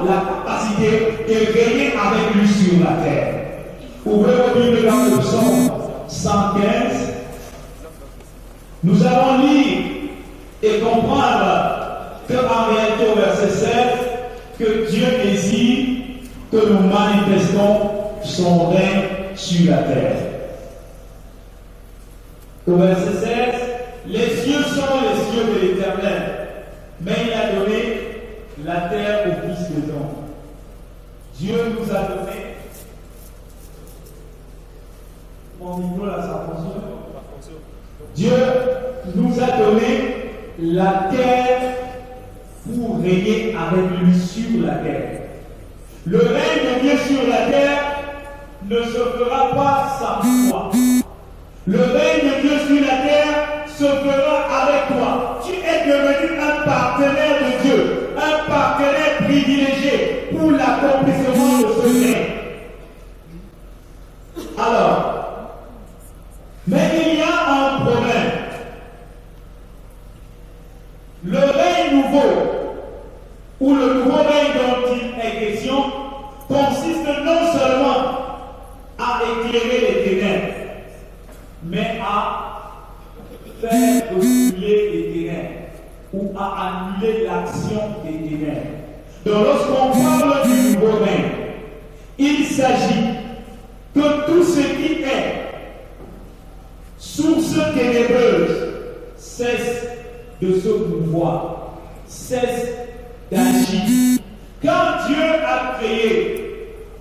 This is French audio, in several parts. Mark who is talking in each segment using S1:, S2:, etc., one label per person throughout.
S1: la capacité de régner avec lui sur la terre. Ouvrez vos Bibles dans le psaume 115. Nous allons lire et comprendre qu'en réalité au verset 7, que Dieu désire que nous manifestons son règne sur la terre. Au verset 16, les cieux sont les cieux de l'Éternel, mais il a donné la terre au Fils de l'homme. Dieu nous a donné. Mon micro là, ça fonctionne. Dieu nous a donné la terre pour régner avec lui sur la terre. Le règne de Dieu sur la terre ne se fera pas sans toi. Le règne de Dieu sur la terre se fera avec toi. Tu es devenu un partenaire de Dieu, un partenaire privilégié pour l'accomplissement de ce règne. Alors, mais il y a un problème. Le règne nouveau, ou le nouveau règne dont il est question, consiste non seulement à éclairer les ténèbres, mais à faire reculer les ténèbres, ou à annuler l'action des ténèbres. Donc lorsqu'on parle du nouveau règne, il s'agit que tout ce qui est source ténébreuse cesse de se mouvoir, cesse d'agir. Quand Dieu a créé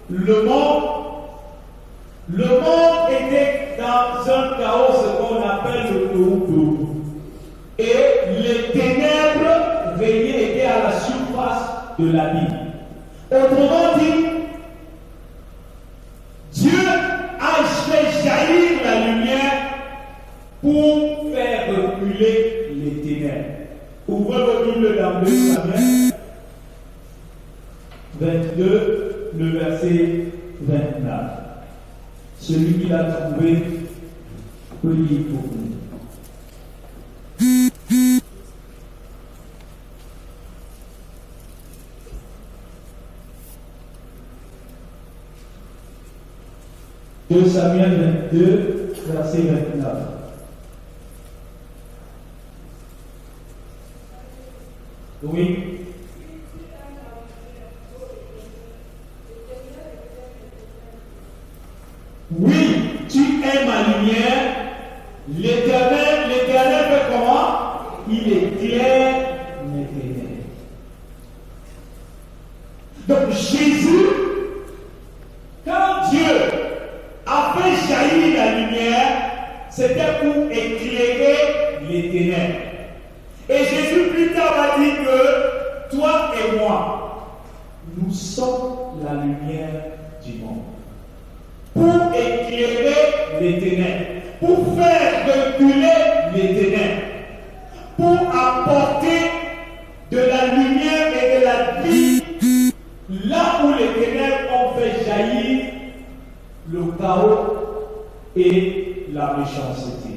S1: le monde était dans un chaos, ce qu'on appelle le tohu. Et les ténèbres régnaient, étaient à la surface de la vie. Autrement dit, Dieu a fait jaillir la lumière pour faire reculer les ténèbres. Ouvrez vos Bibles dans 2 Samuel 22, le verset 29. Celui qui l'a trouvé peut lire pour nous. Deux Samuel 22, verset 29. Oui. Oui, tu es ma lumière. L'Éternel fait comment? Il éclaire mes ténèbres. Donc Jésus, quand Dieu a fait jaillir la lumière, c'était pour éclairer les ténèbres. Et Jésus plus tard a dit que toi et moi, nous sommes la lumière du monde. Pour éclairer les ténèbres, pour faire reculer les ténèbres, pour apporter de la lumière et de la vie là où les ténèbres ont fait jaillir le chaos et la méchanceté.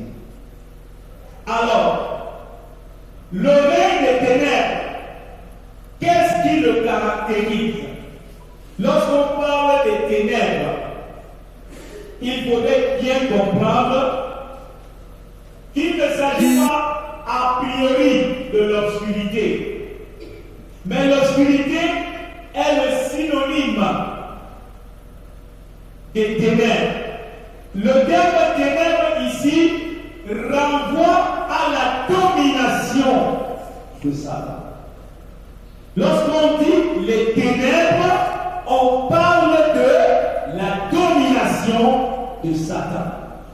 S1: Alors, le règne des ténèbres, qu'est-ce qui le caractérise? Lorsqu'on parle des ténèbres, il faudrait bien comprendre qu'il ne s'agit pas a priori de l'obscurité. Mais l'obscurité est le synonyme des ténèbres. Le terme ténèbres ici renvoie à la domination de Satan. Lorsqu'on dit les ténèbres, on parle de la domination de Satan.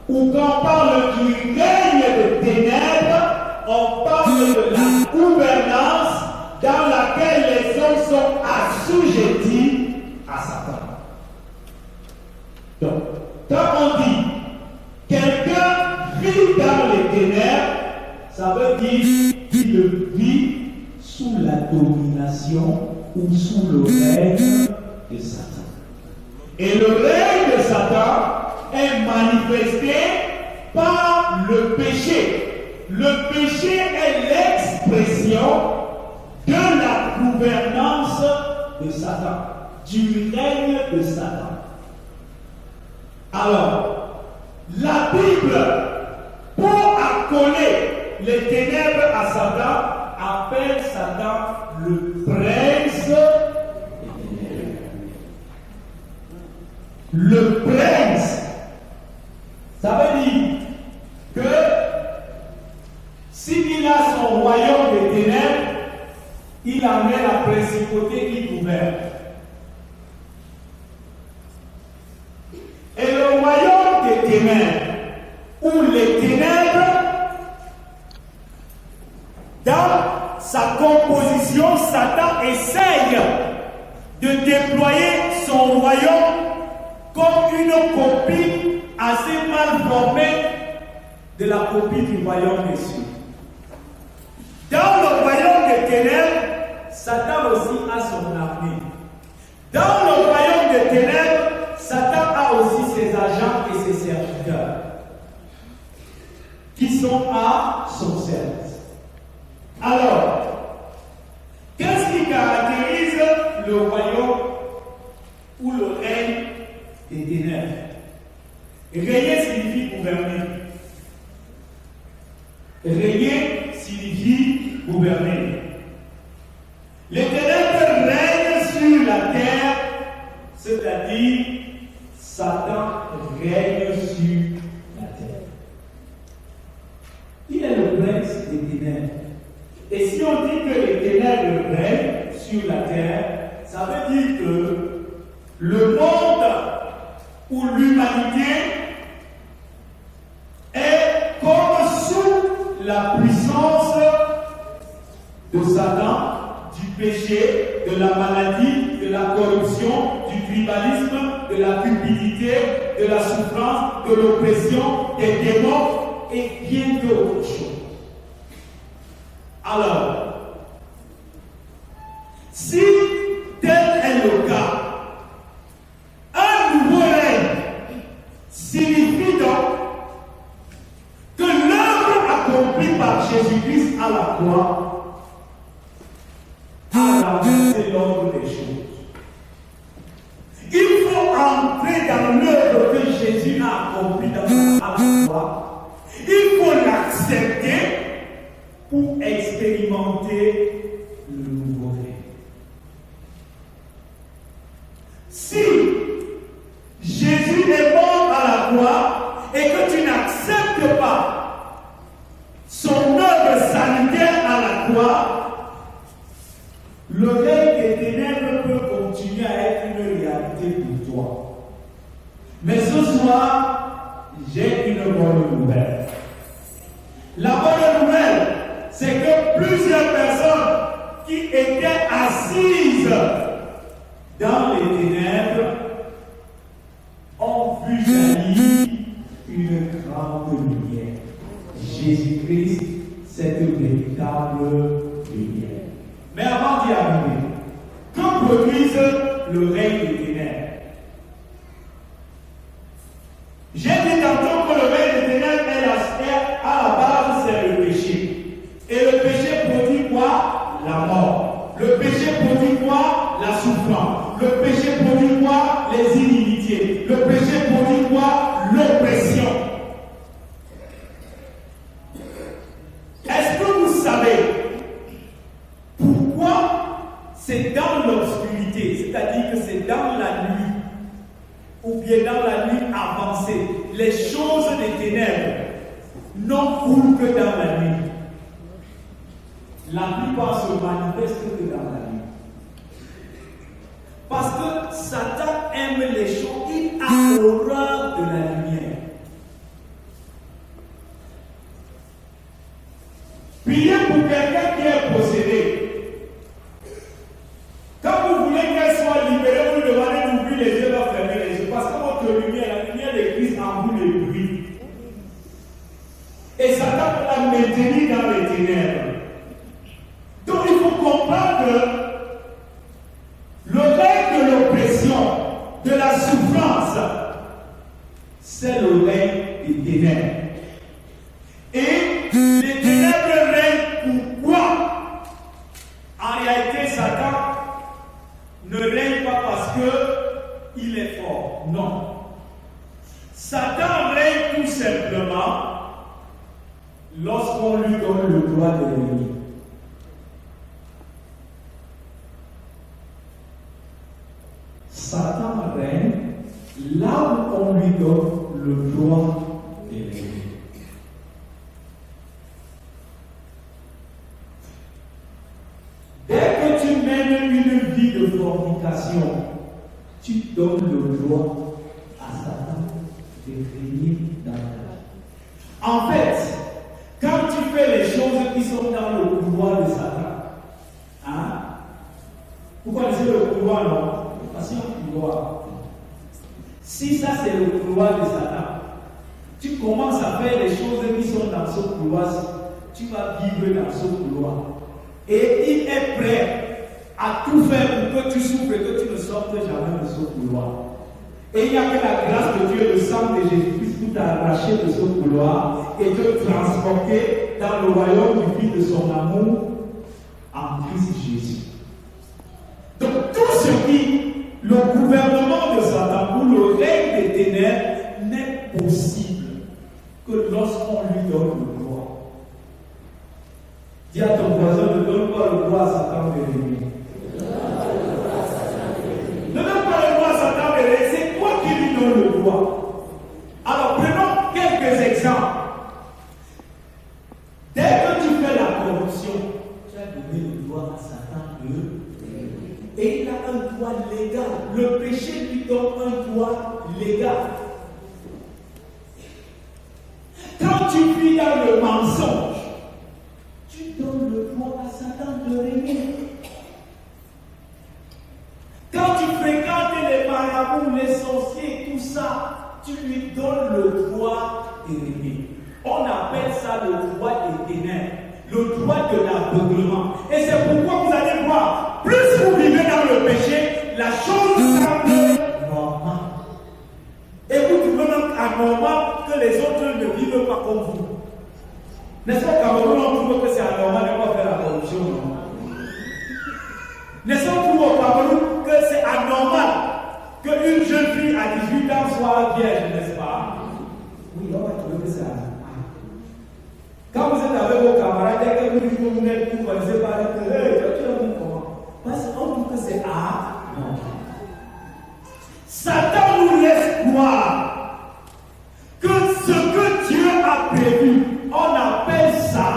S1: Ou quand on parle du règne de ténèbres, on parle de la gouvernance dans laquelle les hommes sont assujettis à Satan. Donc, quand on dit quelqu'un vit dans les ténèbres, ça veut dire qu'il vit sous la domination ou sous le règne de Satan. Et le règne de Satan est manifesté par le péché. Le péché est l'expression de la gouvernance de Satan, du règne de Satan. Alors, la Bible, pour accoler les ténèbres à Satan, appelle Satan le prince. Le prince, ça veut dire que s'il a son royaume des ténèbres, il en est la principauté qui gouverne. Et le royaume des ténèbres, ou les ténèbres, dans sa composition, Satan essaye de déployer son royaume comme une copie assez mal formée de la copie du royaume des cieux. Dans le royaume des ténèbres, Satan aussi a son armée. Dans le royaume des ténèbres, Satan a aussi ses agents et ses serviteurs qui sont à son service. Alors, qu'est-ce qui caractérise le royaume ou le règne des ténèbres? Régner signifie gouverner. Régner signifie gouverner. Les ténèbres règnent sur la terre, c'est-à-dire Satan règne sur la terre. Il est le prince des ténèbres. Et si on dit que les ténèbres règnent sur la terre, ça veut dire que le monde où l'humanité est comme sous la puissance de Satan, du péché, de la maladie, de la corruption, du tribalisme, de la cupidité, de la souffrance, de l'oppression, des démons et bien d'autres choses. Alors, si tel est le cas, un nouveau règne signifie donc que l'œuvre accomplie par Jésus-Christ à la croix a renversé l'ordre des choses. Il faut entrer dans l'œuvre que Jésus a accomplie à la croix. Il faut l'accepter pour expérimenter le nouveau règne. Si Jésus est mort à la croix et que tu n'acceptes pas son œuvre sanitaire à la croix, le règne des ténèbres peut continuer à être une réalité pour toi. Mais ce soir, j'ai une bonne nouvelle. La bonne nouvelle, c'est que plusieurs personnes qui étaient assises dans les ténèbres ont vu jaillir une grande lumière. Jésus-Christ, cette véritable lumière. Mais avant d'y arriver, que produise le règne des ténèbres? J'ai dit tantôt que le règne des ténèbres à la base, c'est le péché. Et le péché produit quoi? La mort. Le péché produit quoi? La souffrance. Le péché produit quoi? Les inimités. Le péché produit quoi? L'oppression. Est-ce que vous savez pourquoi c'est dans l'obscurité, c'est-à-dire que c'est dans la nuit, ou bien dans la nuit avancée, les choses des ténèbres n'ont cours que dans la nuit? La plupart se manifestent que dans la nuit. Parce que Satan aime les choses, il a horreur de la lumière. Priez pour quelqu'un qui est possédé. Quand vous voulez qu'elle soit libérée, vous demandez d'ouvrir les yeux, de fermer les yeux. Parce que votre lumière, la lumière de Christ en vous le bruit. Et Satan peut la maintenir dans les ténèbres. Donc il faut comprendre que le règne de l'oppression, de la souffrance, c'est le règne des ténèbres. Et les ténèbres règnent pourquoi? En réalité, Satan ne ne règne pas parce qu'il est fort. Non. Satan règne tout simplement lorsqu'on lui donne le droit de régner. Satan règne là où on lui donne le droit de régner. Dès que tu mènes une vie de fornication, tu donnes le droit à Satan de régner dans ta vie. En fait, quand tu fais les choses qui sont dans le pouvoir de Satan, hein? Pourquoi c'est le pouvoir, non? Parce qu'il y a un pouvoir. Si ça c'est le pouvoir de Satan, tu commences à faire les choses qui sont dans ce pouvoir, tu vas vivre dans ce pouvoir. Et il est prêt à tout faire pour que tu souffres et que tu ne sortes jamais de ce couloir. Et il n'y a que la grâce de Dieu, le sang de Jésus-Christ pour t'arracher de ce couloir et te transporter dans le royaume du Fils de son amour en Christ Jésus. Donc tout ce qui, le gouvernement de Satan ou le règne des ténèbres n'est possible que lorsqu'on lui donne le droit. Dis à ton voisin, ne donne pas le droit à Satan de régner. Ne donne pas le droit à Satan de régner, c'est toi qui lui donnes le droit. Alors prenons quelques exemples. Dès que tu fais la corruption, tu as donné le droit à Satan de régner. Et il a un droit légal. Le péché lui donne un droit légal. Quand tu vis dans le mensonge, tu donnes le droit à Satan de régner. Quand tu fréquentes les marabouts, les sorciers, tout ça, tu lui donnes le droit de régner. On appelle ça le droit des ténèbres, le droit de l'aveuglement. Et c'est pourquoi vous allez voir, plus vous vivez dans le péché, la chose semble normale. Et vous trouvez même anormal que les autres ne vivent pas comme vous. N'est-ce pas qu'à Cameroun, on trouve que c'est anormal de ne pas faire la corruption, non? N'est-ce pas qu'on trouve au Cameroun que c'est anormal qu'une jeune fille à 18 ans soit vierge, n'est-ce pas? Oui, on va trouver que c'est anormal. Quand vous êtes avec vos camarades, dès que vous dites que vous n'êtes plus, vous ne connaissez pas, tu es comment? Parce qu'on trouve que c'est anormal. Satan nous laisse croire que ce que Dieu a prévu, on appelle ça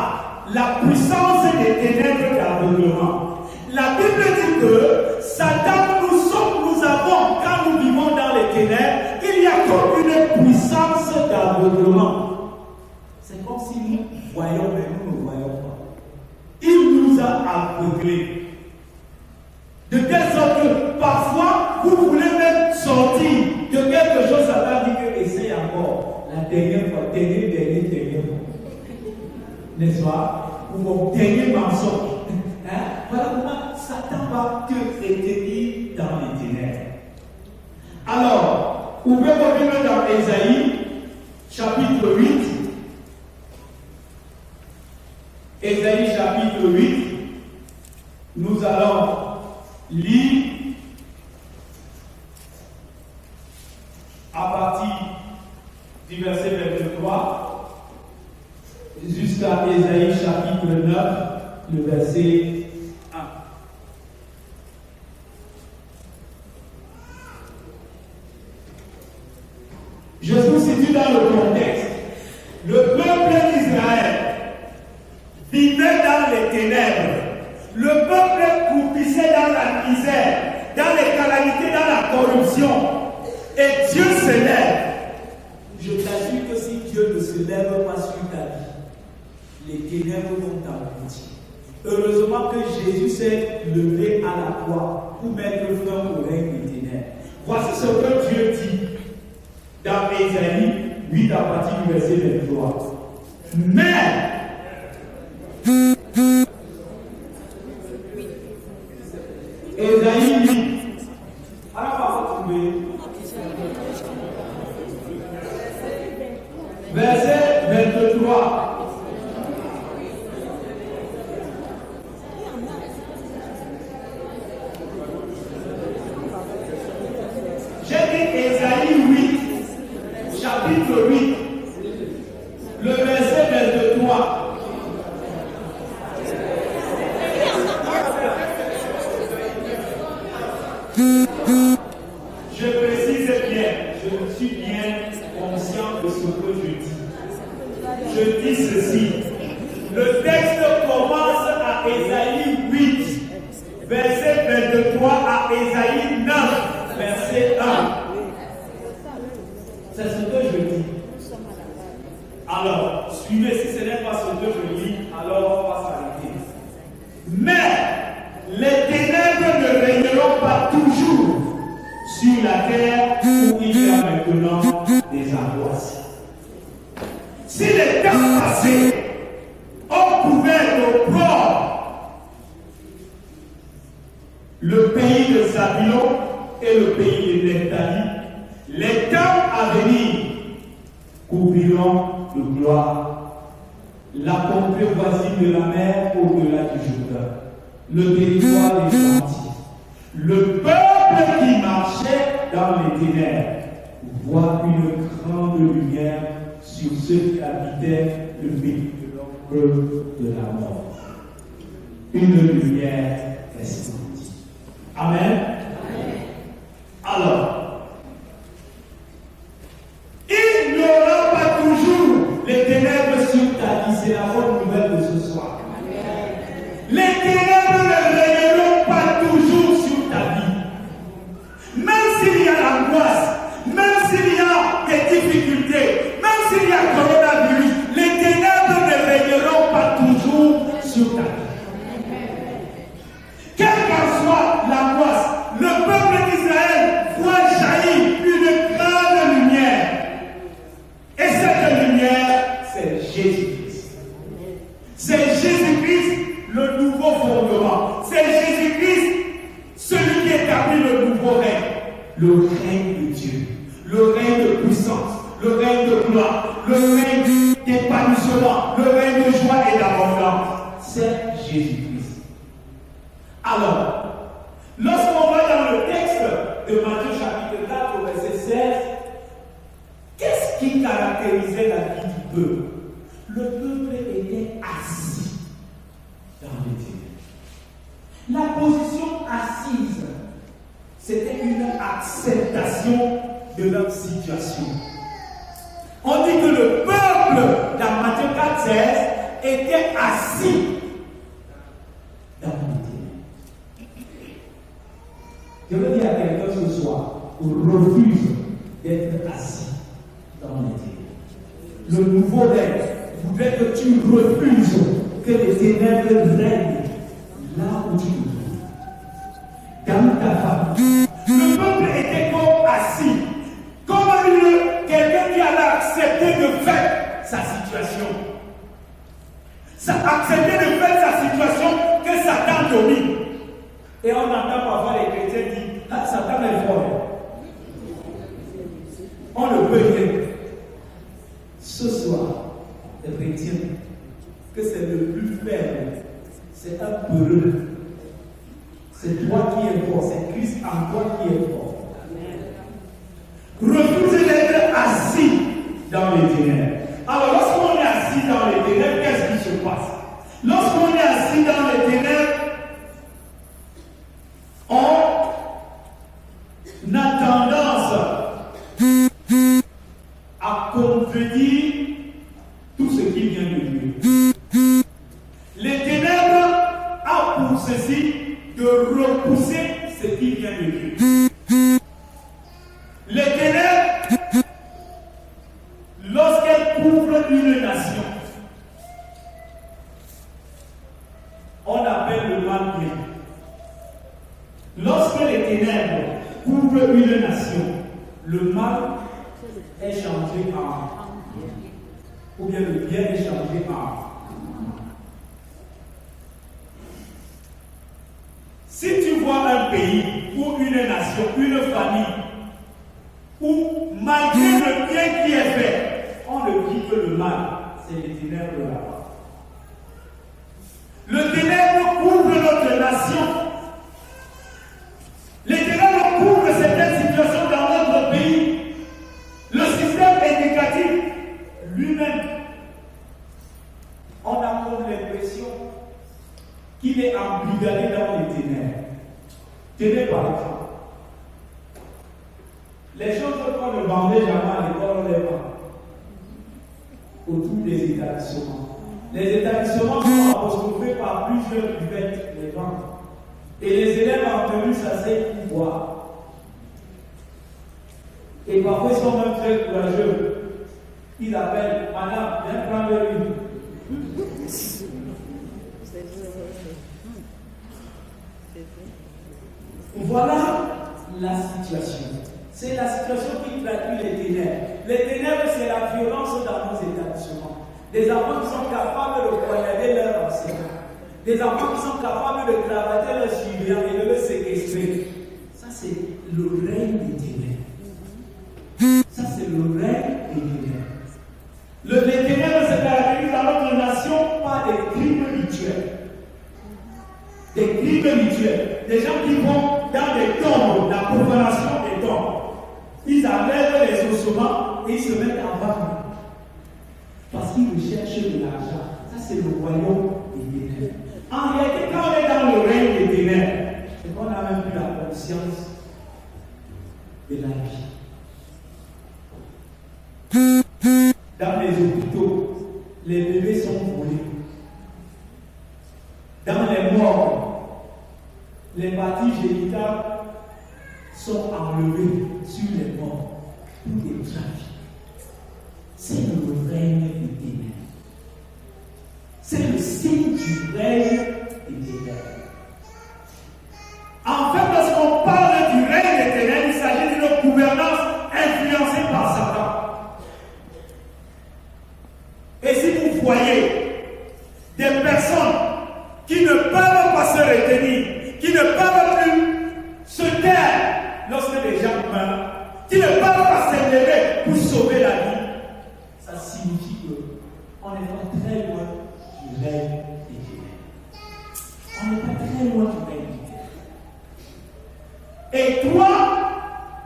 S1: la puissance des ténèbres d'aveuglement. La Bible dit que Satan, nous avons, quand nous vivons dans les ténèbres, il y a comme une puissance d'aveuglement. C'est comme si nous voyons, mais nous ne voyons pas. Il nous a aveuglés. De telle sorte que parfois, vous voulez même sortir de quelque chose, Satan dit que essaye encore. La dernière fois, dernière fois. N'est-ce pas? Ou mon dernier mensonge. Hein? Voilà comment Satan va te retenir dans les ténèbres. Alors, ouvrez vos Bibles dans Ésaïe, chapitre 8. Ésaïe, chapitre 8. Nous allons lire à partir du verset 23. Jusqu'à Ésaïe chapitre 9, le verset 1. Je vous situe dans le contexte. Le peuple d'Israël vivait dans les ténèbres. Le peuple croupissait dans la misère, dans les calamités, dans la corruption. Et Dieu se lève. Je t'assure que si Dieu ne se lève pas sur ta vie, les ténèbres vont t'engloutir. Heureusement que Jésus s'est levé à la croix pour mettre fin au règne des ténèbres. Voici ce que Dieu dit dans Ésaïe 8 à partir du verset 23. Mais Ésaïe 8. Alors, on va trouver verset 23. chapitre 8, le verset 23. Je précise bien, je suis bien conscient de ce que je dis. Je dis ceci. Le texte commence à Ésaïe 8, verset 23 à Ésaïe 9, verset 1. C'est ce que je dis. Alors, suivez, si ce n'est pas ce que je dis, alors on va s'arrêter. Mais les ténèbres ne régneront pas toujours sur la terre où il y a maintenant des angoisses. Si les temps passés ont couvert d'opprobre le pays de Zabulon et le pays de Nephtali, les temps à venir couvriront de gloire la contrée voisine de la mer au-delà du Jourdain, le territoire des Gentils. Le peuple qui marchait dans les ténèbres voit une grande lumière sur ceux qui habitaient le pays de l'ombre de la mort. Une lumière resplendissante. Amen. Amen. Alors, il n'y aura pas toujours les ténèbres sur ta vie. C'est la bonne nouvelle de ce soir. Amen. Les ténèbres ne régneront pas toujours sur ta vie. Même s'il y a l'angoisse, même s'il y a des difficultés, même s'il y a coronavirus, les ténèbres ne régneront pas toujours sur ta vie. Quelle qu'en soit l'angoisse, le peuple d'Israël voit jaillir une grande lumière. Et cette lumière, c'est Jésus-Christ. C'est Jésus-Christ, le nouveau fondement. C'est Jésus-Christ, celui qui établit le nouveau règne. Le règne de Dieu. Le règne de puissance. Le règne de gloire. Le règne d'épanouissement. Le règne de joie et d'abondance. C'est Jésus-Christ. Alors, lorsqu'on va dans le texte de Matthieu chapitre 4 verset 16, qu'est-ce qui caractérisait la vie du peuple? Le peuple était assis dans les ténèbres. La position assise, c'était une acceptation de leur situation. On dit que le peuple, dans Matthieu 4, 16, était assis dans les ténèbres. Je veux dire à quelqu'un ce soir, refuse d'être assis dans les ténèbres. Le nouveau règne voudrait que tu refuses que les ténèbres règnent là où tu es. Dans ta famille. Le peuple était comme assis, comme quelqu'un qui allait accepter de fait sa situation. Accepter de fait sa situation que Satan domine. Et on entend parfois les chrétiens dire, ah, Satan est fort. On ne peut rien. Ce soir, retiens que c'est le plus faible. C'est un peureux. C'est toi qui es fort. C'est Christ en toi qui est fort. Refusez d'être assis dans les ténèbres. Alors, lorsqu'on est assis dans les ténèbres, qu'est-ce qui se passe? Lorsqu'on est assis dans les ténèbres, on a tendance à contredire tout ce qui vient de Dieu. Les ténèbres ont pour ceci de repousser ce qui vient de Dieu. Les ténèbres, lorsqu'elles couvrent une nation, on appelle le mal bien. Lorsque les ténèbres couvrent une nation, le mal est changé en bien. Ou bien le bien est changé en mal. Si tu vois un pays ou une nation, une famille, où malgré le bien qui est fait, on ne dit que le mal, c'est les ténèbres là-bas. Le ténèbre couvre notre nation. Les ténèbres couvrent certaines situations dans notre pays. Le système éducatif
S2: par l'écran. Les choses qu'on ne vendait jamais à l'école, on les vend autour des établissements. Les établissements sont apostrophés par plusieurs buvettes, les ventes. Et les élèves en tenue s'asseyent pour boire. Et parfois ils sont même très courageux. Ils appellent Madame, viens prendre une. Voilà la situation. C'est la situation qui traduit les ténèbres. Les ténèbres, c'est la violence dans nos établissements. Des enfants qui sont capables de poignarder leurs enseignants. Des enfants qui sont capables de cravater leurs surveillants et de le séquestrer. Ça, c'est le règne des ténèbres. Ça, c'est le règne des ténèbres. Les ténèbres se caractérisent dans notre nation par des crimes rituels. Des crimes rituels. Des gens qui vont dans des tombes, la profanation des tombes. Ils enlèvent les ossements et ils se mettent à vendre. Parce qu'ils recherchent de l'argent. Ça, c'est le royaume des ténèbres. En réalité, quand on est dans le règne des ténèbres, c'est qu'on n'a même plus la conscience de la vie. Dans les hôpitaux, les bébés sont volés. Dans les morts, les parties génitales sont enlevées sur les morts pour des trafics. C'est le règne des ténèbres. C'est le signe du règne des ténèbres. En fait, lorsqu'on parle du règne des ténèbres, il s'agit d'une gouvernance influencée par Satan. Et si vous voyez des personnes qui ne peuvent pas se retenir, qui ne peuvent plus se taire lorsque les gens meurent, qui ne peuvent pas s'élever pour sauver la vie, ça signifie qu'on n'est pas très loin du règne des ténèbres. On n'est pas très loin du règne des ténèbres. Et toi,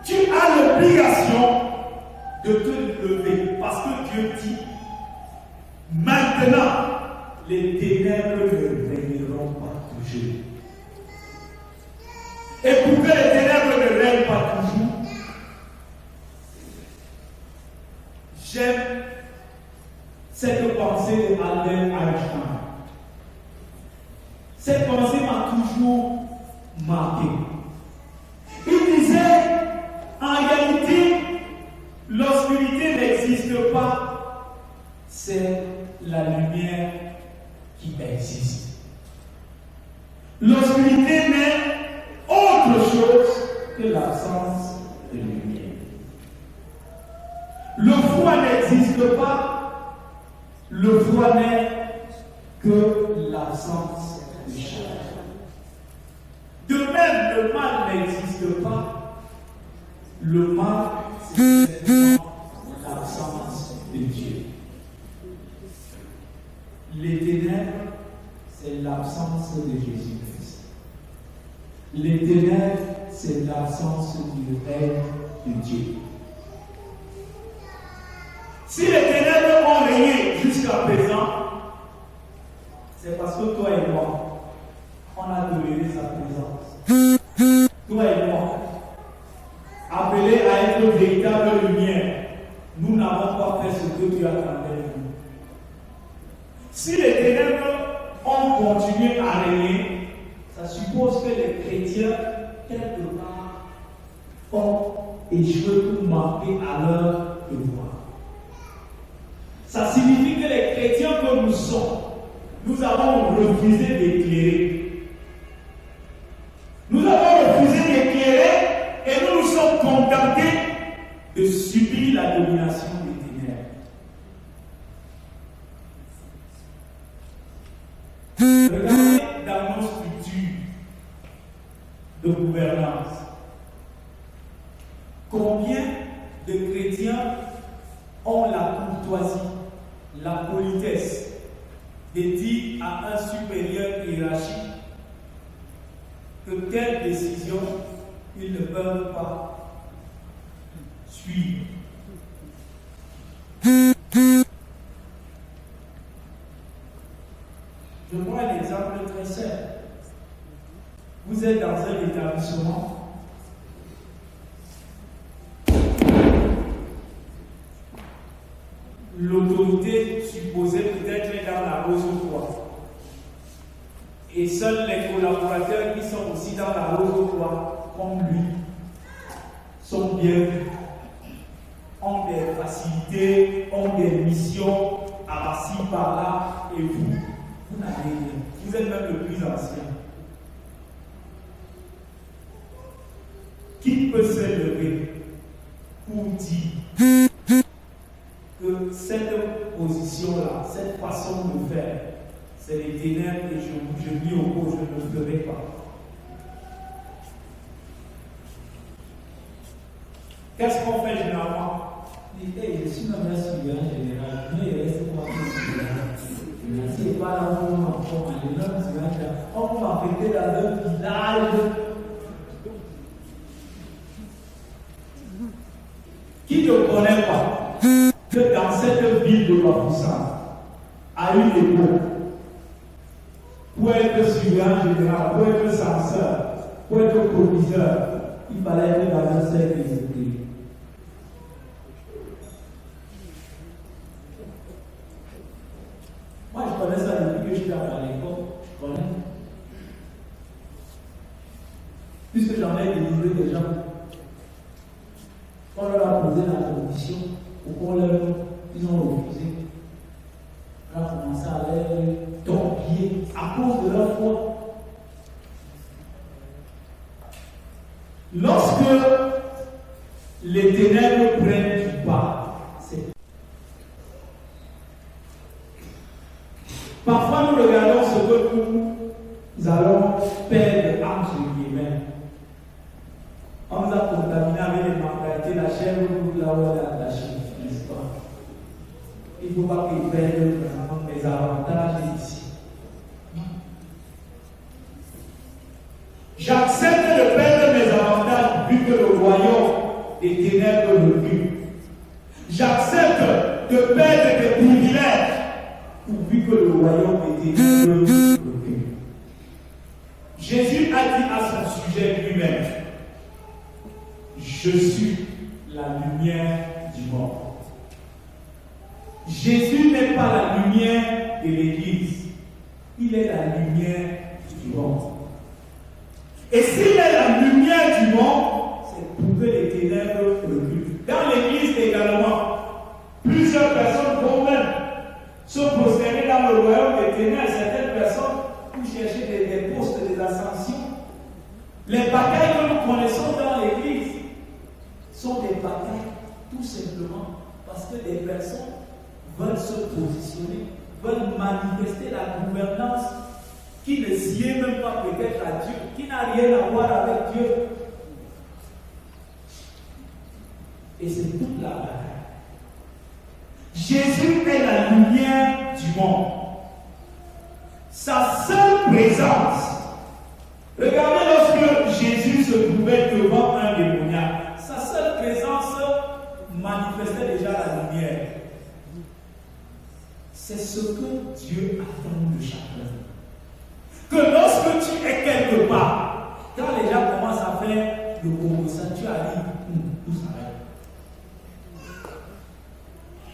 S2: tu as l'obligation de te lever parce que Dieu dit maintenant, les ténèbres ne régneront pas toujours. Et pour que les ténèbres ne règnent pas toujours, j'aime cette pensée de Albert Einstein. Cette pensée m'a toujours marqué. Il disait, en réalité, l'obscurité n'existe pas, c'est la lumière qui existe. L'obscurité n'est autre chose que l'absence de lumière. Le froid n'existe pas, le froid n'est que l'absence de chaleur. De même, le mal n'existe pas, le mal c'est simplement l'absence de Dieu. Les ténèbres, c'est l'absence de Jésus-Christ. Les ténèbres, c'est l'absence du règne de Dieu. Si les ténèbres ont régné jusqu'à présent, c'est parce que toi et moi, on a toléré sa présence. Toi et moi, appelés à être véritable lumière, nous n'avons pas fait ce que tu attendais de nous. Si les ténèbres ont continué à régner, ça suppose que les chrétiens, quelque part, ont échoué pour manquer à leur devoir. Ça signifie que les chrétiens que nous sommes, nous avons refusé d'éclairer. Nous avons refusé d'éclairer et nous nous sommes contentés de subir la domination des ténèbres. Regardez dans nos structures de gouvernance. Combien de chrétiens ont la courtoisie, la politesse de dire à un supérieur hiérarchique que telle décision ils ne peuvent pas suivre. Je prends un exemple très simple. Vous êtes dans un établissement bien vus, ont des facilités, ont des missions, par-ci, par-là, et vous n'avez rien. Vous êtes même le plus ancien. Qui peut se lever pour dire que cette position-là, cette façon de faire, c'est les ténèbres et je m'y oppose, je ne le ferai pas. Qu'est-ce qu'on fait généralement?
S3: Je suis même là surveillant général, mais il reste pas surveillant. Si c'est pas là où on apprend à l'énorme surveillant, on peut m'affecter dans un village.
S2: Qui ne connaît pas que dans cette ville de Bafoussa, à une époque, pour être surveillant général, pour être censeur, pour être proviseur, il fallait être dans un cercle d'esprit. Moi, je connais ça depuis que j'étais à l'école. Je connais. Puisque j'en ai délivré des gens. On leur a posé la condition pour qu'on leur donne, ils ont refusé. On a commencé à les torpiller à cause de leur foi. Lorsque les ténèbres prennent du pas, c'est. Parfois, nous regardons ce que nous allons perdre entre guillemets. On nous a contaminé avec les mentalités, la chair là où elle est attachée, n'est-ce pas? Il ne faut pas qu'ils perdent vraiment mes avantages ici. J'accepte de perdre mes avantages vu que le royaume des ténèbres recule. J'accepte de perdre des privilèges pourvu que le royaume des ténèbres recule. Jésus a dit à son sujet lui-même: je suis la lumière du monde. Jésus n'est pas la lumière de l'Église, il est la lumière du monde. Et s'il est la lumière du monde, c'est pour que les ténèbres reculent. Dans l'Église également, plusieurs personnes vont même se prosterner dans le royaume des ténèbres. Certaines personnes pour chercher des postes, des ascensions. Les batailles que nous connaissons dans l'Église sont des batailles tout simplement parce que des personnes veulent se positionner, veulent manifester la gouvernance qui ne sied même pas peut-être à Dieu, qui n'a rien à voir avec Dieu. Et c'est toute la bataille. Jésus est la lumière du monde. Sa seule présence. Regardez lorsque Jésus se trouvait devant un démoniaque, sa seule présence manifestait déjà la lumière. C'est ce que Dieu attend de chacun. Que lorsque tu es quelque part, quand les gens commencent à faire le Congo, ça tu arrives, tout s'arrête.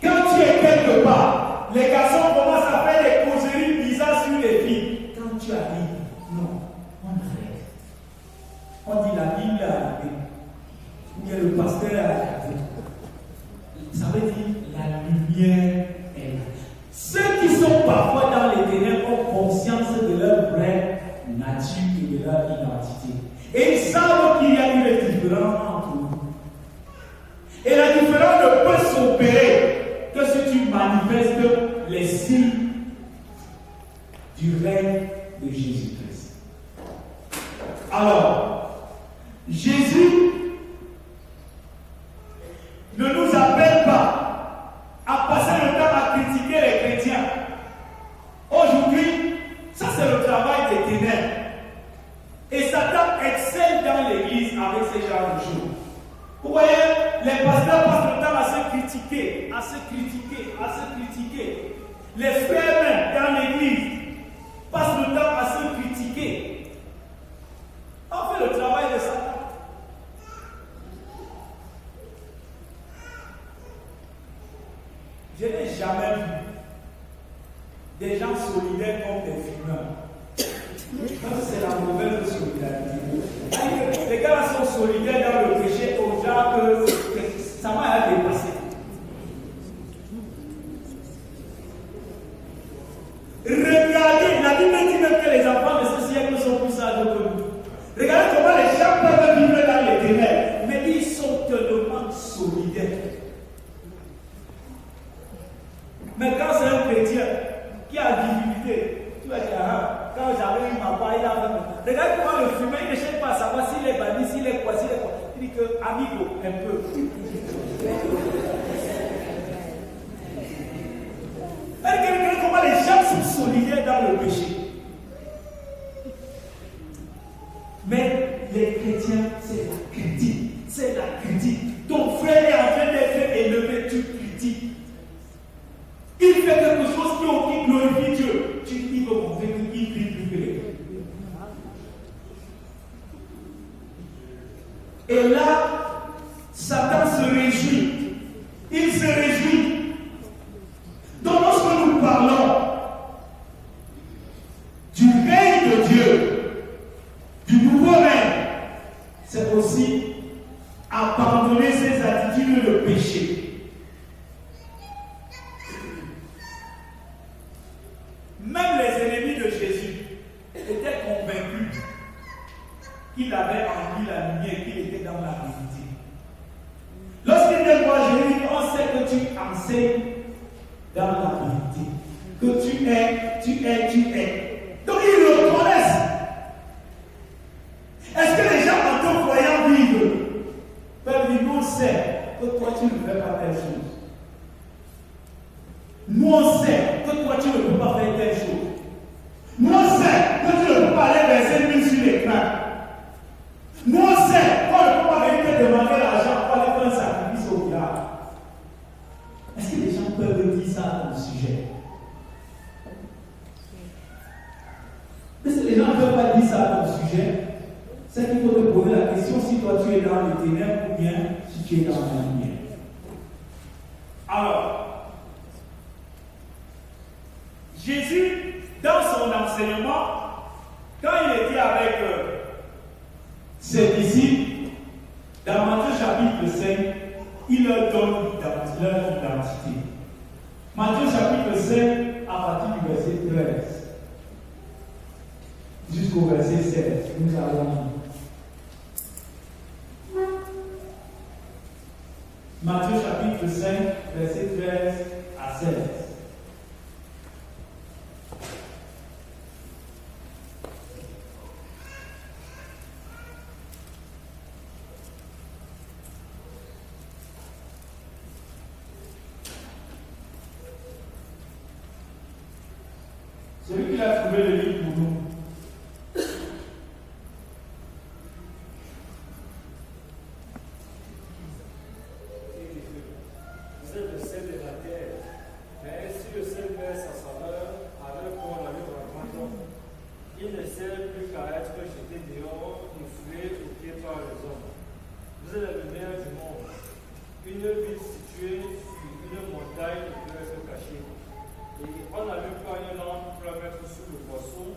S2: Quand tu es quelque part, les garçons commencent à faire des causeries bizarres sur les filles. Quand tu arrives, non, on arrête. On dit la Bible est arrivée. Ou bien le pasteur est arrivé. Ça veut dire la lumière est là. Ceux qui sont parfois dans les ténèbres ont conscience de leur vraie nature et de leur identité. Et ils savent qu'il y a une différence entre nous. Et la différence ne peut s'opérer que si tu manifestes les signes du règne de Jésus-Christ. Alors, Jésus ne nous appelle pas à passer le temps à critiquer les chrétiens. Aujourd'hui, ça c'est le travail des ténèbres. Et Satan excelle dans l'église avec ce genre de choses. Vous voyez, les pasteurs passent le temps à se critiquer, à se critiquer, à se critiquer. Les frères même dans l'église passent le temps à se critiquer. On fait le travail de Satan. Je n'ai jamais vu des gens solidaires comme des fumeurs. Ça, c'est la mauvaise solidarité. Les gars sont solidaires dans le péché aux gens que que, amigo, un peu. Regardez comment les gens sont solidaires dans le péché. Mais les chrétiens, c'est la critique. C'est la critique. Ton frère est en train d'être élevé, tu critiques. Il fait quelque chose qui glorifie Dieu. Tu dis que mon frère, il prie plus que les autres. Et là, Satan se réjouit. Il se réjouit. Donc lorsque nous parlons du règne de Dieu, du nouveau règne, c'est aussi abandonner ses attitudes de péché. Même les ennemis de Jésus étaient convaincus qu'il avait en lui la lumière, qu'il était dans la vérité. Lorsqu'il vient voir Jésus, on sait que tu enseignes dans la vérité. Que tu es. Donc ils le reconnaissent. Est-ce que les gens en te voyant vivre peuvent dire, nous on sait que toi tu ne fais pas telle chose. Nous on sait que toi tu ne peux pas faire telle chose. Nous on sait que tu ne peux pas aller verser l'huile sur l'écran. Nous on sait qu'on ne peut pas venir te demander l'argent pour aller faire un sacrifice au village. Est-ce que les gens peuvent dire ça comme sujet? Est-ce que les gens ne peuvent pas dire ça comme sujet? C'est qu'il faut te poser la question si toi tu es dans les ténèbres ou bien si tu es dans la lumière. Alors, Jésus, dans son enseignement, quand il était avec ses disciples, dans Matthieu chapitre 5, il leur donne leur identité. Matthieu chapitre 5, à partir du verset 13 jusqu'au verset 16, nous allons lire. Matthieu chapitre 5, verset 13 à 16. Celui qui a trouvé le livre pour nous.
S4: Vous êtes le sel de la terre, mais si le sel perd sa saveur, alors qu'on la met dans le menton, il ne sert plus qu'à être jeté dehors et foulé aux pieds par les hommes. Vous êtes la lumière du monde. Une ville située sur une montagne ne peut être cachée. Et on n'allume pas une lampe pour la mettre sous le boisseau,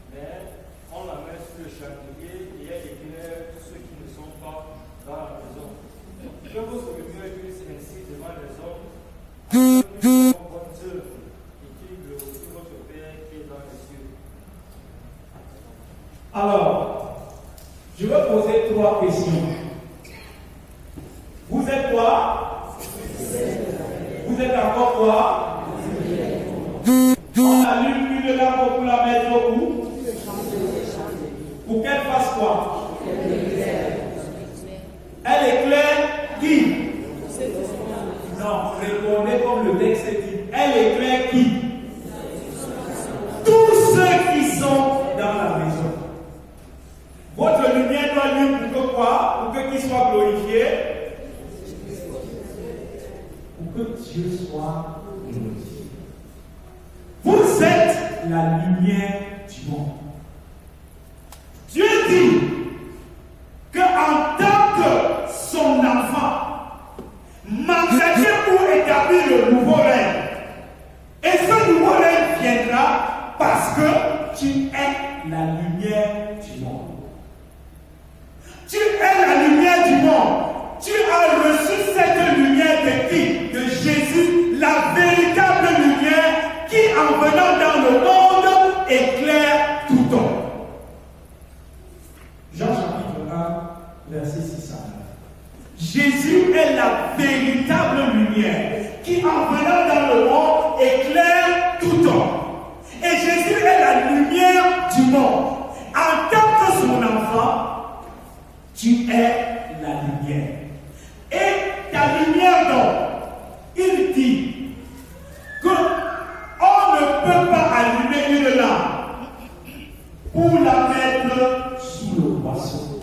S4: mais on la met sur le chandelier et elle éclaire tous ceux qui ne sont pas dans la maison. Que votre lumière puisse ainsi devant les hommes, afin que nous faisons bonnes œuvres et qu'il glorifie votre Père qui est dans les cieux.
S2: Alors, je vais poser 3 questions. Vous êtes quoi? Vous êtes encore quoi? On allume une lampe pour la mettre où? Pour qu'elle fasse quoi? Elle éclaire qui? Non, répondez comme le texte dit. Elle éclaire qui? Tous ceux qui sont dans la maison. Votre lumière doit allumer pour que quoi? Pour que qui soit glorifié? Pour que Dieu soit glorifié. Vous êtes la lumière du monde. Dieu dit qu'en tant que son enfant, m'engagez pour établir le nouveau règne. Et ce nouveau règne viendra parce que tu es la lumière du monde. Tu es la lumière du monde. Tu as reçu cette lumière de qui? De Jésus, la véritable lumière qui, en venant dans le monde, éclaire tout homme. Jean chapitre 1, verset 6 à 9. Jésus est la véritable lumière qui, en venant dans le monde, éclaire tout homme. Et Jésus est la lumière du monde. En tant que son enfant, tu es la lumière.
S1: lumière. Et ta lumière, donc, il dit que on ne peut pas allumer une lampe pour la mettre sous le boisseau.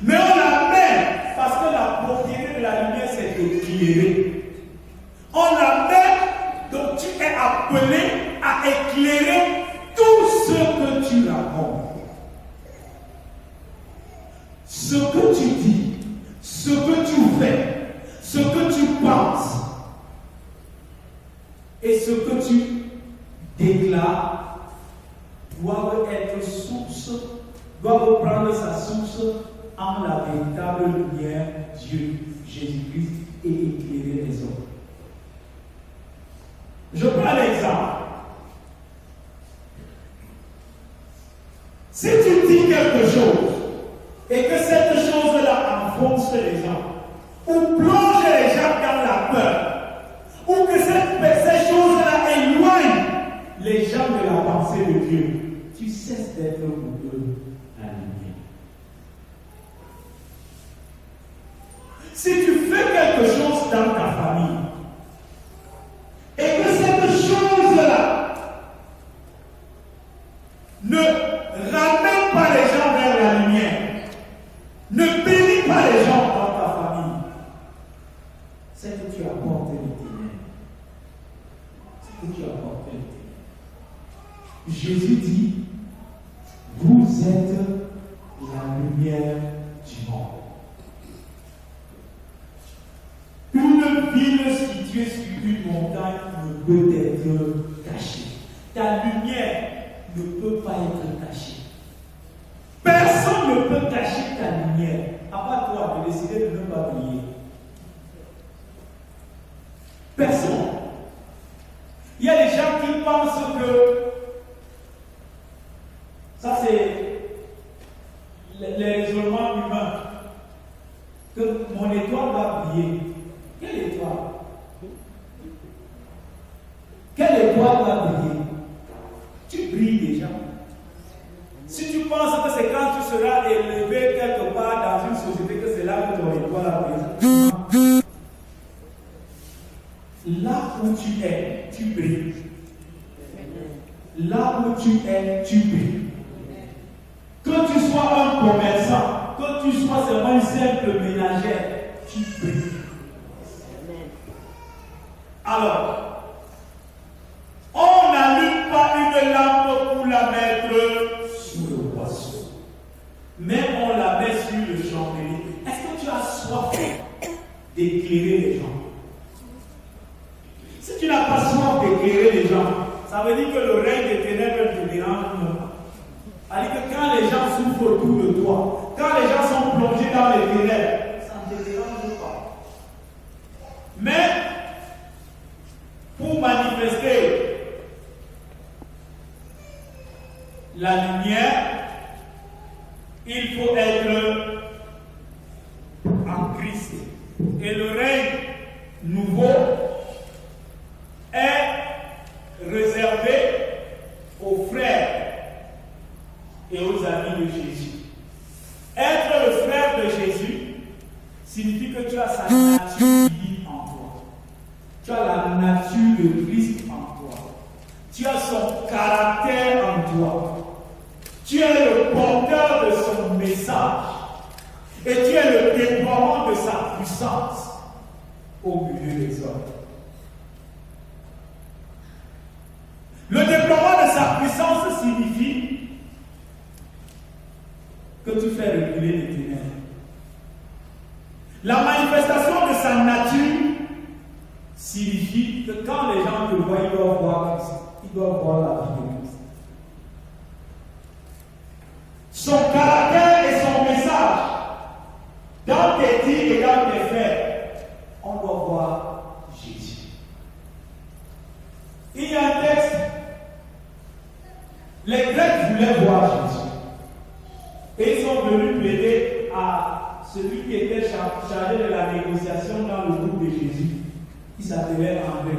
S1: Mais on la met parce que la propriété de la lumière, c'est d'éclairer. On la met, donc tu es appelé à éclairer tout ce que tu racontes. Ce que tu dis, ce que tu fais, ce que tu penses et ce que tu déclares doivent être source, doivent prendre sa source en la véritable lumière, Dieu, Jésus-Christ, et éclairer les hommes. Je prends l'exemple. Si tu dis quelque chose et que cette chose-là enfonce les gens, ou plonge les gens dans la peur, ou que ces choses-là éloignent les gens de la pensée de Dieu, tu cesses d'être pour eux la lumière. Si tu fais quelque chose dans ta famille, et que cette chose-là ne ramène pas les gens vers la lumière, ne bénit pas les gens dans ta famille, c'est que tu apportes les ténèbres. C'est que tu apportes les ténèbres. Jésus dit, vous êtes la lumière du monde. Une ville située sur une montagne ne peut être cachée. Ta lumière ne peut pas être cachée. Personne ne peut cacher ta lumière, à part toi de décider de ne pas briller. Personne. Il y a des gens qui pensent que ça c'est les raisonnements humains, que mon étoile va briller. Quelle étoile? Quelle étoile va briller? Tu brilles déjà. Si tu penses que c'est quand tu seras élevé quelque part dans une société que c'est là que ton étoile va briller, là où tu es, tu brilles. Là où tu es, tu brilles. Que tu sois un commerçant, que tu sois seulement une simple ménagère, tu brilles. Alors, on n'allume pas une lampe pour la mettre sous le boisseau, mais on la met sur le chandelier. Est-ce que tu as soif d'éclairer les gens? Si tu n'as pas soif d'éclairer les gens, ça veut dire que le règne des ténèbres te dérange pas. C'est-à-dire que quand les gens souffrent autour de toi, quand les gens sont plongés dans les ténèbres, ça ne te dérange pas. Mais pour manifester la lumière, il faut être en Christ. Et le règne nouveau est réservé aux frères et aux amis de Jésus. Être le frère de Jésus signifie que tu as sa nature divine en toi. Tu as la nature de Christ en toi. Tu as son caractère en toi. Tu es le porteur de son message. Et tu es le déploiement de sa puissance au milieu des hommes. Le déploiement de sa puissance signifie que tu fais reculer les ténèbres. La manifestation de sa nature signifie que quand les gens te voient, ils doivent voir Christ. Ils doivent voir la vie de Christ. Son caractère et son message, dans tes dits et dans tes faits, on doit voir Jésus. Il y a un texte. Les Grecs voulaient voir Jésus. Et ils sont venus plaider à celui qui était chargé de la négociation dans le groupe de Jésus. Il s'appelait André.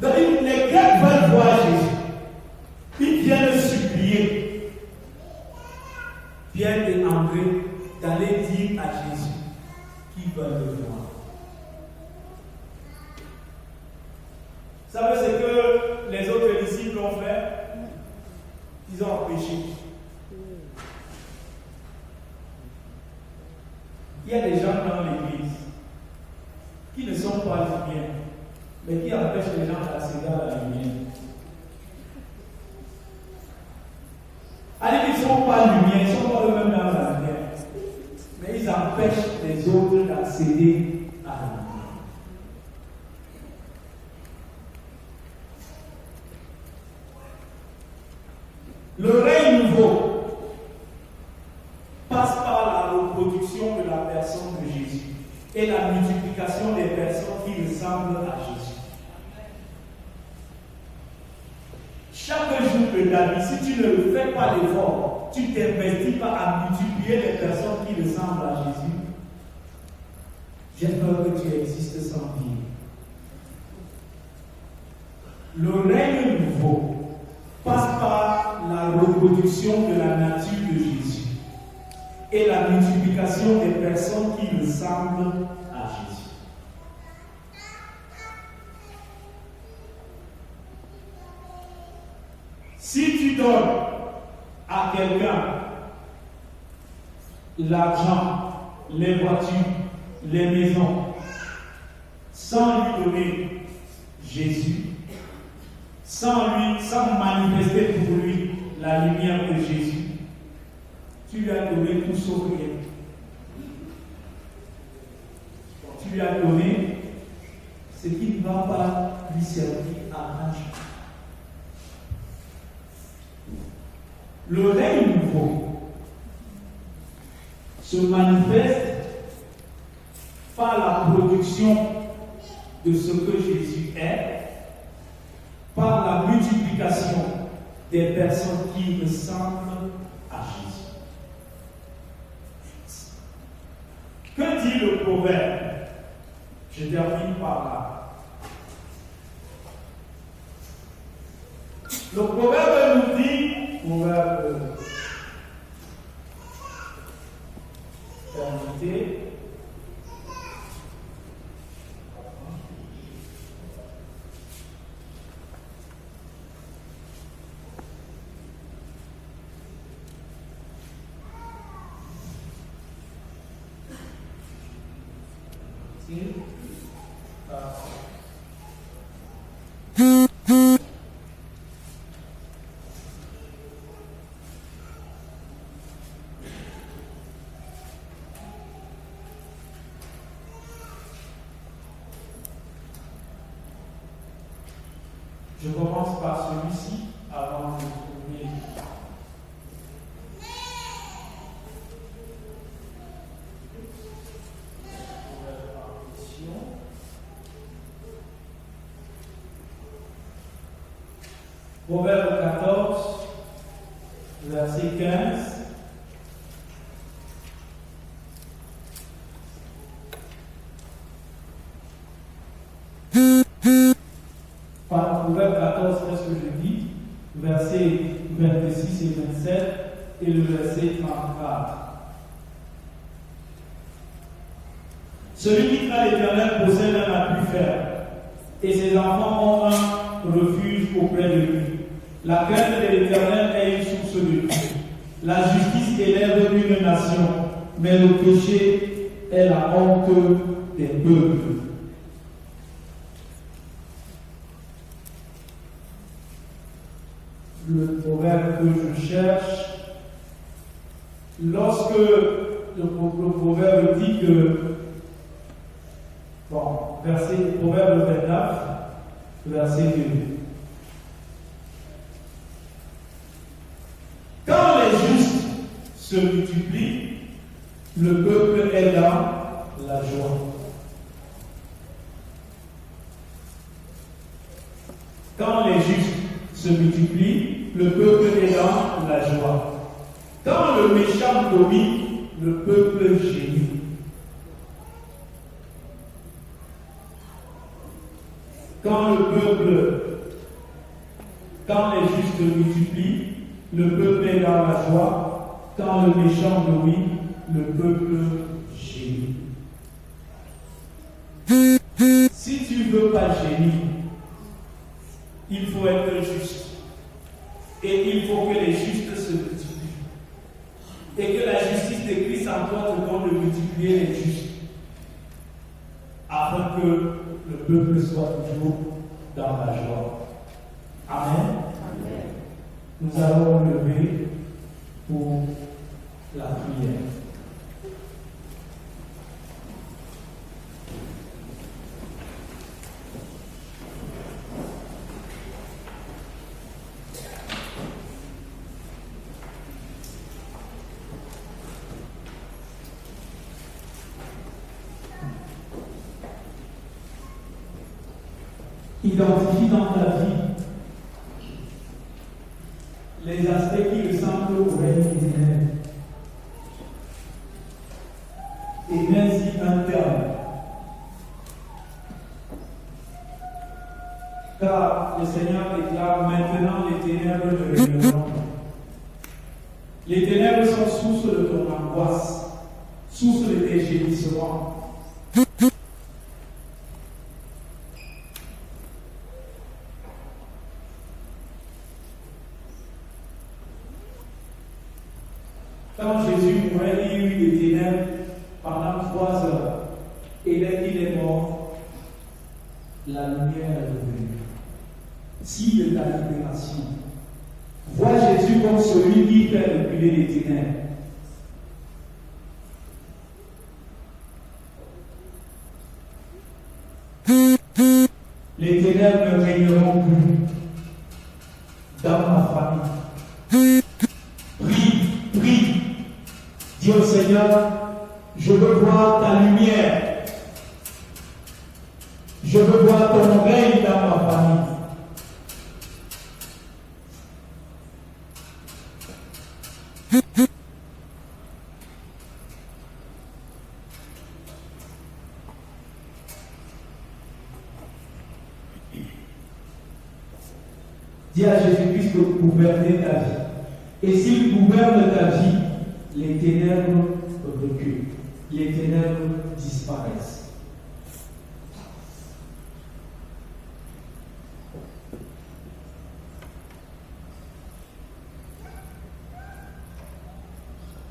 S1: Donc les Grecs veulent voir Jésus. Ils viennent supplier. Pierre et André
S2: d'aller dire à Jésus qu'ils veulent le voir. Vous savez ce que les autres disciples ont fait? Ils ont empêché. Il y a des gens dans l'église qui ne sont pas lumière, mais qui empêchent les gens d'accéder à la lumière. Allez, ils ne sont pas lumière, ils ne sont pas eux-mêmes dans la lumière, mais ils empêchent les autres d'accéder à la lumière. Le règne nouveau passe par la reproduction de la personne de Jésus et la multiplication des personnes qui ressemblent à Jésus. Chaque jour de ta vie, si tu ne fais pas l'effort, tu ne t'investis pas à multiplier les personnes qui ressemblent à Jésus, j'ai peur que tu existes sans vie. Le règne nouveau passe par la reproduction de la nature de Jésus et la multiplication des personnes qui ressemblent à Jésus. Si tu donnes à quelqu'un l'argent, les voitures, les maisons, sans lui donner Jésus, sans manifester pour lui la lumière de Jésus, tu lui as donné tout sauf rien. Tu lui as donné ce qui ne va pas lui servir à grand chose. Le règne nouveau se manifeste par la production de ce que Jésus est, par la multiplication des personnes qui ressemblent à Jésus. Que dit le proverbe? Je termine par là. Le proverbe nous dit, proverbe terminé, je commence par celui-ci avant de trouver. Proverbe 14, verset 15. Proverbe 14, qu'est-ce que je dis? Verset 26 et 27 et le verset 34. Celui qui craint l'Éternel possède un appui ferme, et ses enfants ont un refuge auprès de lui. La crainte de l'Éternel est une source de vie. La justice élève une nation, mais le péché est la honte des peuples. Le proverbe que je cherche, lorsque le proverbe dit que, proverbe 29, verset 2. Quand les justes se multiplient, le peuple est dans la joie. Quand les justes se multiplient, le peuple est dans la joie. Quand le méchant domine, le peuple gémit. Quand les justes se multiplient, le peuple est dans la joie. Quand le méchant domine, le peuple gémit. Si tu ne veux pas gémir, il faut être juste. Et il faut que les justes se multiplient. Et que la justice de Christ en toi te donne de multiplier les justes. Afin que le peuple soit toujours dans la joie. Amen. Amen. Nous allons lever pour la prière. Identifie dans ta vie les aspects qui ressemblent au règne des ténèbres. Et mets-y un terme. Car le Seigneur déclare maintenant les ténèbres ne régneront pas. Les ténèbres sont source de ton angoisse, source de tes gémissements. Quand Jésus mourait, il y eut des ténèbres pendant 3 heures. Et dès qu'il est mort, la lumière est revenue. Signe de ta libération. Vois Jésus comme celui qui fait reculer les ténèbres. Les ténèbres ne régneront plus dans ma famille. Prie. Dis au Seigneur, je veux voir ta lumière. Je veux voir ton règne dans ma famille. Dis à Jésus-Christ de gouverner ta vie. Et s'il gouverne ta vie, les ténèbres reculent. Les ténèbres disparaissent.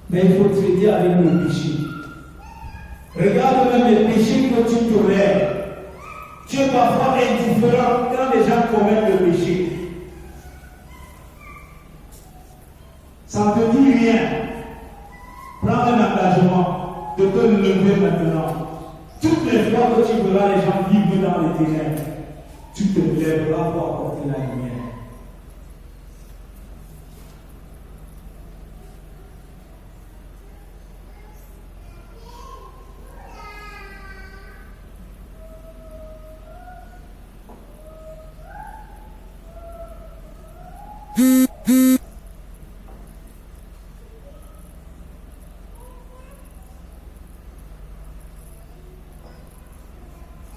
S2: Mais il faut traiter avec le péché. Regarde même les péchés que tu tolères. Tu es parfois indifférent quand les gens commettent le péché. Ça ne te dit rien. Prends un engagement de te lever maintenant. Toutes les fois que tu verras les gens vivre dans les ténèbres, tu te lèveras pour apporter la lumière.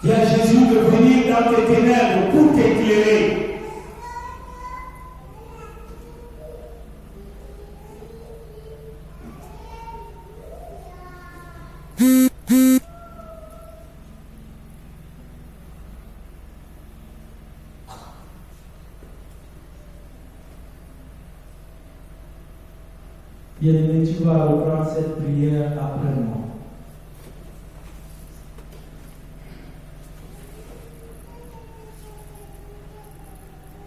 S2: Dis à Jésus de venir dans tes ténèbres pour t'éclairer. Bien-aimé, tu vas reprendre cette prière après moi.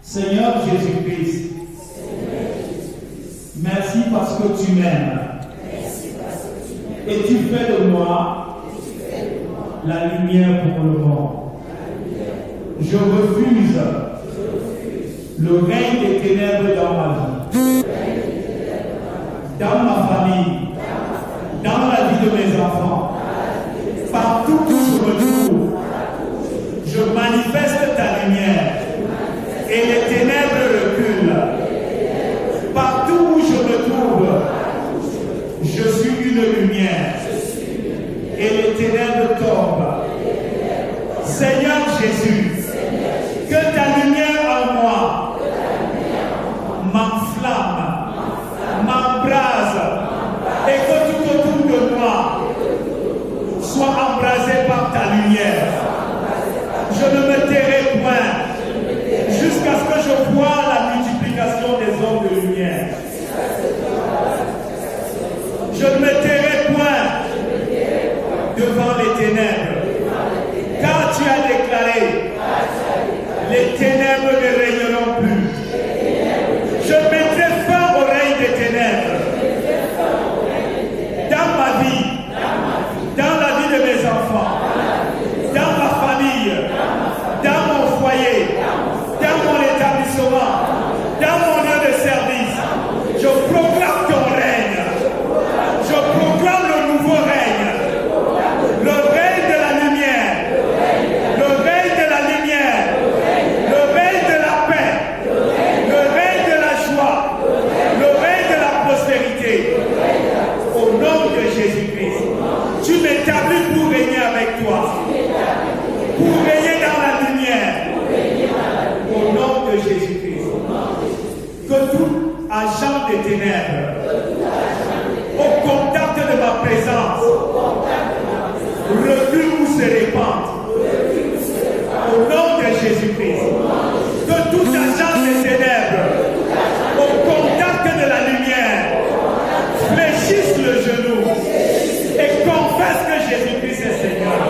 S2: Seigneur Jésus-Christ, merci parce que tu m'aimes. Et tu fais de moi la lumière pour le monde. Je refuse le règne des ténèbres dans ma vie, dans ma famille, dans la vie de mes enfants. Partout où je me trouve, je manifeste ta lumière. Et les ténèbres reculent. Partout où je me trouve, je suis une lumière. Et les ténèbres tombent. Seigneur Jésus, que ta lumière en moi m'enflamme, m'embrase, et que tout autour de
S1: sois embrasé par ta lumière. Je ne me tairai point jusqu'à ce que je voie la multiplication des hommes de lumière. Je ne me tairai point devant les ténèbres, car tu as déclaré, les ténèbres ne régneront plus. Je mettrai fin au règne des ténèbres dans ma vie, dans la vie de mes enfants, dans ma famille, dans mon foyer, dans mon établissement, dans mon lieu de service. Je proclame ton règne. Je proclame le nouveau règne. Le règne de la lumière. Le règne de la lumière. Le règne de la paix. Le règne de la joie. Le règne de la prospérité. Au nom de Jésus-Christ. Tu m'établis pour régner avec toi. Pour régner dans la lumière. Au nom de Jésus-Christ. Que tout agent des ténèbres, au contact de ma présence, recule ou se répande. Au nom de Jésus-Christ. Que tout agent des ténèbres, au contact de la lumière, fléchisse le genou et confesse que Jésus-Christ est Seigneur.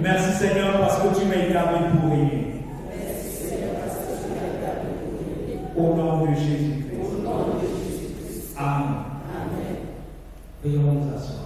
S1: Merci Seigneur parce que tu m'as établi pour régner. Au nom de Jésus-Christ. Amen. Veuillons nous asseoir.